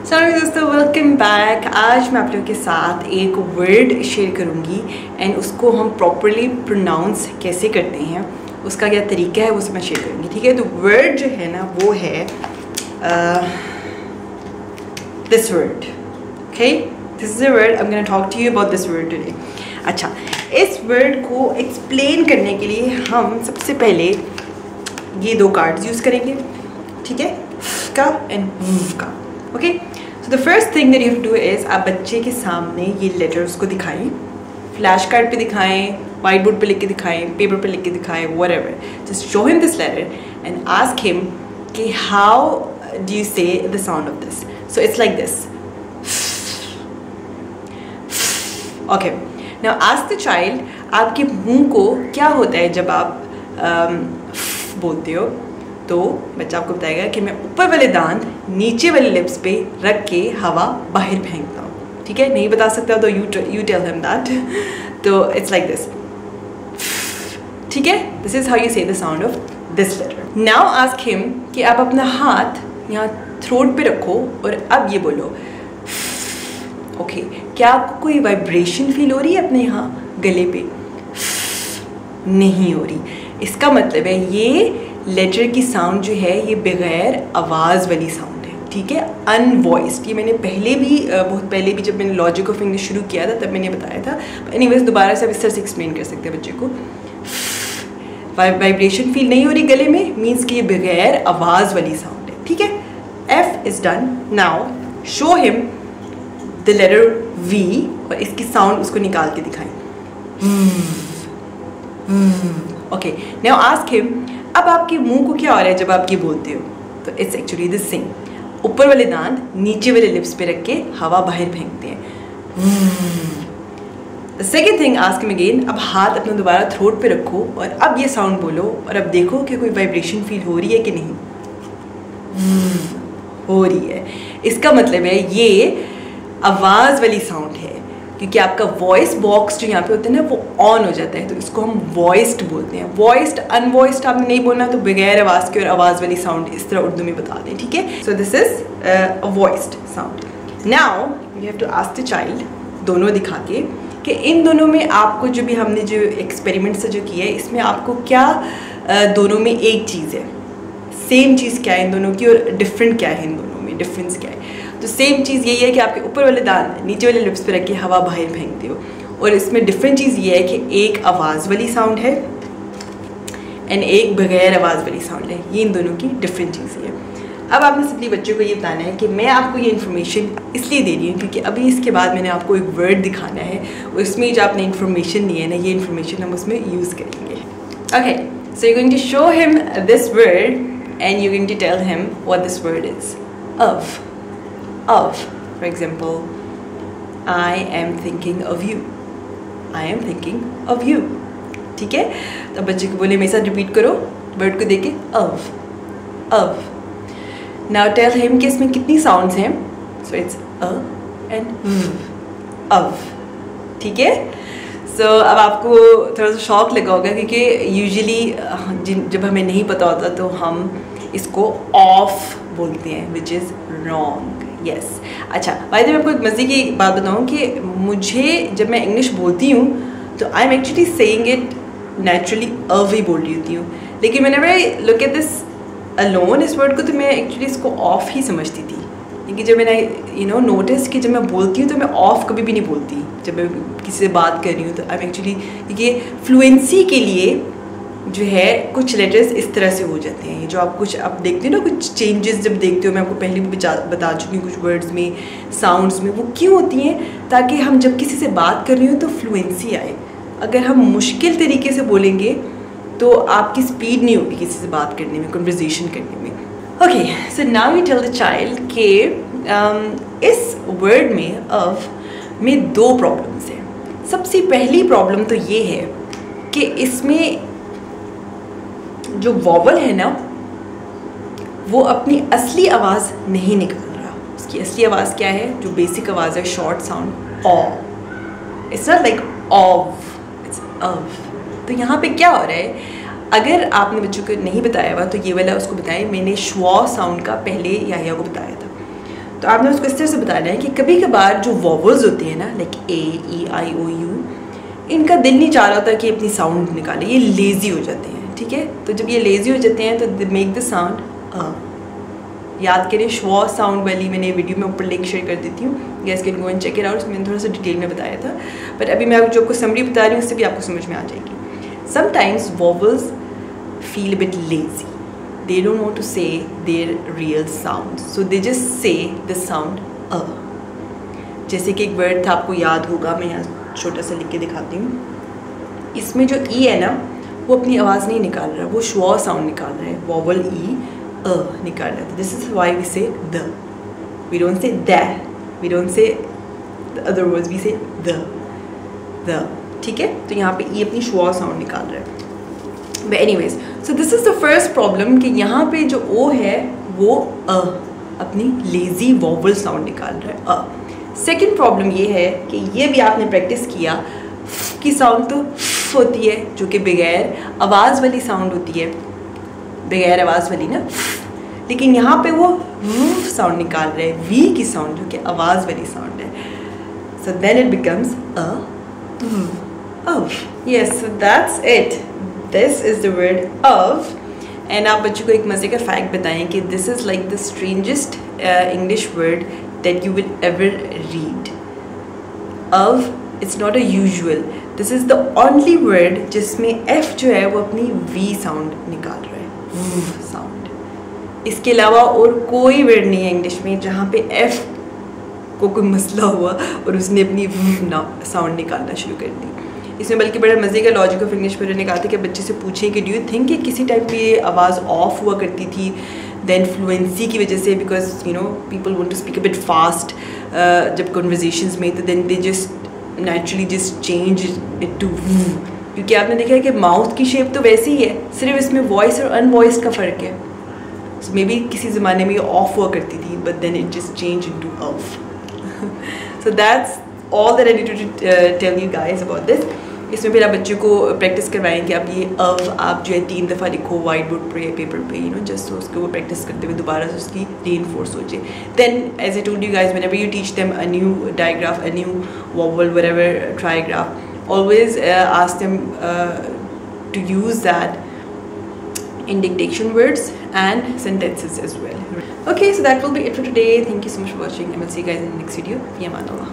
Sorry दोस्तों, welcome back. आज मैं आप लोगों के साथ एक वर्ड शेयर करूंगी एंड उसको हम प्रॉपरली प्रोनाउंस कैसे करते हैं, उसका क्या तरीका है वो सब मैं शेयर करूंगी। ठीक है, तो वर्ड जो है ना वो है this word. Okay, this is a word. I am gonna talk to you about this word today. अच्छा, इस वर्ड को एक्सप्लेन करने के लिए हम सबसे पहले ये दो कार्ड्स यूज़ करेंगे। ठीक है, का एंड का। Okay, so the first thing that you have to do is आप बच्चे के सामने ये लेटर्स को दिखाएं, फ्लैश कार्ड पे दिखाएं, वाइट बोर्ड पे लिख के दिखाएं, पेपर पे लिख के दिखाएं, whatever. Just show him this letter and ask him कि how do you say the sound of this. So it's like this. Okay, now ask the child आपके मुंह को क्या होता है जब आप बोलते हो। तो बच्चा आपको बताएगा कि मैं ऊपर वाले दांत नीचे वाले लिप्स पे रख के हवा बाहर फेंकता हूँ। ठीक है, नहीं बता सकता तो यू टेल हिम दैट। तो इट्स लाइक दिस। ठीक है, this is how you say the sound of this letter. Now ask him कि आप अपना हाथ यहाँ थ्रोट पे रखो और अब ये बोलो। ओके, क्या आपको कोई वाइब्रेशन फील हो रही है अपने यहाँ गले पे? नहीं हो रही। इसका मतलब है ये लेटर की साउंड जो है ये बगैर आवाज़ वाली साउंड है। ठीक है, अनवॉइस्ड। ये मैंने पहले भी बहुत पहले भी जब मैंने लॉजिक ऑफ इंग्लिश शुरू किया था तब मैंने बताया था। एनीवेज दोबारा से अब इस तरह से एक्सप्लेन कर सकते हैं बच्चे को। वाइब्रेशन फील नहीं हो रही गले में, मीन्स कि ये बगैर आवाज़ वाली साउंड है। ठीक है, F is done. Now show him the letter V और इसकी साउंड उसको निकाल के दिखाएं। ओके, नाउ आस्क हिम अब आपके मुंह को क्या हो रहा है जब आप ये बोलते हो। तो इट्स एक्चुअली द सेम। ऊपर वाले दांत नीचे वाले लिप्स पे रख के हवा बाहर फेंकते हैं। The second thing ask him again. अब हाथ अपना दोबारा थ्रोट पे रखो और अब ये साउंड बोलो और अब देखो कि कोई वाइब्रेशन फील हो रही है कि नहीं। हो रही है। इसका मतलब है ये आवाज़ वाली साउंड है, क्योंकि आपका वॉइस बॉक्स जो यहाँ पे होता है ना वो ऑन हो जाता है, तो इसको हम वॉइस्ड बोलते हैं। वॉइस्ड अनवॉइस्ड आपने नहीं बोलना, तो बगैर आवाज़ के और आवाज़ वाली साउंड इस तरह उर्दू में बता दें। ठीक है, so this is a voiced sound. Now you have to ask the child, दोनों दिखा के, कि इन दोनों में आपको जो भी हमने जो एक्सपेरिमेंट से जो किया है इसमें आपको क्या दोनों में एक चीज़ है, सेम चीज़ क्या है इन दोनों की और डिफरेंट क्या है इन दोनों में, डिफरेंस क्या है। तो सेम चीज़ यही है कि आपके ऊपर वाले दांत नीचे वाले लिप्स पे रख के हवा बाहर फेंकते हो, और इसमें डिफरेंट चीज़ ये है कि एक आवाज़ वाली साउंड है एंड एक बगैर आवाज़ वाली साउंड है। ये इन दोनों की डिफरेंट चीज़ है। अब आपने सिंपली बच्चों को ये बताना है कि मैं आपको ये इन्फॉर्मेशन इसलिए दे रही हूँ क्योंकि अभी इसके बाद मैंने आपको एक वर्ड दिखाना है और इसमें जो आपने इन्फॉर्मेशन दी है ना, ये इन्फॉर्मेशन हम उसमें यूज़ करेंगे। Okay, so you going to show him this word and you going to tell him what this word is. Of, for example, I am thinking of you. I am thinking of you. ठीक है, तो बच्चे को बोले मेरे साथ repeat करो word को देके। of. Now tell him कि इसमें कितनी साउंड्स हैं। So it's a and of. ठीक है, सो अब आपको थोड़ा सा शॉक लगा होगा क्योंकि यूजुअली जब हमें नहीं पता होता तो हम इसको ऑफ बोलते हैं, विच इज़ रॉन्ग। यस। अच्छा, भाई मैं आपको एक मज़े की बात बताऊँ कि मुझे जब मैं इंग्लिश बोलती हूँ तो I am actually saying it naturally अव ही बोल रही होती हूँ, लेकिन मैंने भाई लुक एट दिस अलोन इस वर्ड को तो मैं एक्चुअली इसको ऑफ ही समझती थी। लेकिन जब मैंने नोटिस कि जब मैं बोलती हूँ तो मैं ऑफ कभी भी नहीं बोलती जब मैं किसी से बात कर रही हूँ। तो आई एम एक्चुअली, क्योंकि फ्लुएंसी के लिए जो है कुछ लेटर्स इस तरह से हो जाते हैं। जो आप कुछ आप देखते हो ना, कुछ चेंजेस जब देखते हो, मैं आपको पहले भी बता चुकी हूँ कुछ वर्ड्स में, साउंड्स में, वो क्यों होती हैं ताकि हम जब किसी से बात कर रही हो तो फ्लुएंसी आए। अगर हम मुश्किल तरीके से बोलेंगे तो आपकी स्पीड नहीं होगी किसी से बात करने में, कन्वर्सेशन करने में। Okay, so now you tell the child के इस वर्ड में ऑफ में दो प्रॉब्लम्स हैं। सबसे पहली प्रॉब्लम तो ये है कि इसमें जो वॉवल है ना वो अपनी असली आवाज़ नहीं निकाल रहा। उसकी असली आवाज़ क्या है? जो बेसिक आवाज़ है, शॉर्ट साउंड ऑ। It's not like off, it's of. तो यहाँ पे क्या हो रहा है, अगर आपने बच्चों को नहीं बताया हुआ तो ये वाला उसको बताएं। मैंने श्वा साउंड का पहले याह्या को बताया था। तो आपने उसको इस तरह से बताना है कि कभी कभार जो वॉवल्स होती हैं ना, like a, E, I, O, you, इनका दिल नहीं चाह रहा होता कि अपनी साउंड निकाले, ये लेज़ी हो जाते हैं, ठीक है। तो जब ये लेज़ी हो जाते हैं तो दे मेक द साउंड अ। याद करें श्व साउंड वाली मैंने वीडियो में ऊपर लिंक शेयर कर देती हूँ, guys can go and check it out, मैंने थोड़ा सा डिटेल में बताया था, बट अभी मैं जो आपको समरी बता रही हूँ उससे भी आपको समझ में आ जाएगी। Sometimes vowels feel a bit lazy. They don't want to say their real sounds, so they just say the sound a. जैसे कि एक वर्ड था, आपको याद होगा, मैं यहाँ छोटा सा लिख के दिखाती हूँ। इसमें जो ई है ना, वो अपनी आवाज़ नहीं निकाल रहा, वो श्व साउंड निकाल रहा है, वॉवल ई अ निकाल रहा है। This is why we say the, we don't say the, we don't say the other words, we say the, ठीक है। तो यहाँ पे ई अपनी श्व साउंड निकाल रहा है। But anyways, so this is the first problem कि यहाँ पे जो ओ है वो अ अपनी लेजी वॉवल साउंड निकाल रहा है, अ। सेकेंड प्रॉब्लम ये है कि ये भी आपने प्रैक्टिस किया की साउंड तो होती है जो कि बगैर आवाज़ वाली साउंड होती है, बगैर आवाज़ वाली ना, लेकिन यहाँ पे वो साउंड निकाल रहे हैं, वी की साउंड जो कि आवाज़ वाली साउंड है। So then it becomes a, yes, so that's it, this is the word of। And आप बच्चों को एक मज़े का फैक्ट बताएं कि this is like the strangest English word that you will ever read. of it's not a usual, this is the only word जिसमें f जो है वो अपनी v साउंड निकाल रहा है, साउंड। इसके अलावा और कोई वर्ड नहीं है इंग्लिश में जहाँ पे f को कोई मसला हुआ और उसने अपनी साउंड निकालना शुरू कर दी। इसमें बल्कि बड़ा मज़े का लॉजिक ऑफ इंग्लिश पर कहा था कि बच्चे से पूछें कि डू यू थिंक कि किसी टाइम पे ये आवाज़ ऑफ हुआ करती थी देन फ्लुएंसी की वजह से, because you know people want to speak a bit fast जब कन्वर्जेशंस में, तो then they just naturally just change it to, क्योंकि आपने देखा है कि माउथ की शेप तो वैसी ही है, सिर्फ इसमें वॉइस और अनवॉइस का फ़र्क है। सो मे बी किसी ज़माने में ये ऑफ हुआ करती थी, but then it just change into of. So that's all that I need to tell you guys about this. इसमें फिर आप बच्चों को प्रैक्टिस करवाएं कि आप ये आप जो है 3 दफ़ा लिखो वाइट बोर्ड पर या पेपर पे, यू नो, जस्ट तो उसको वो प्रैक्टिस करते हुए दोबारा से उसकी रीइंफोर्स हो जाए। Then as I told you guys, whenever you teach them a new digraph, a new vowel, whatever trigraph, always ask them to use that in dictation words and sentences as well. Okay, so that will be it for today. Thank you so much for watching, and we'll see you guys in the next video. Fi aman Allah.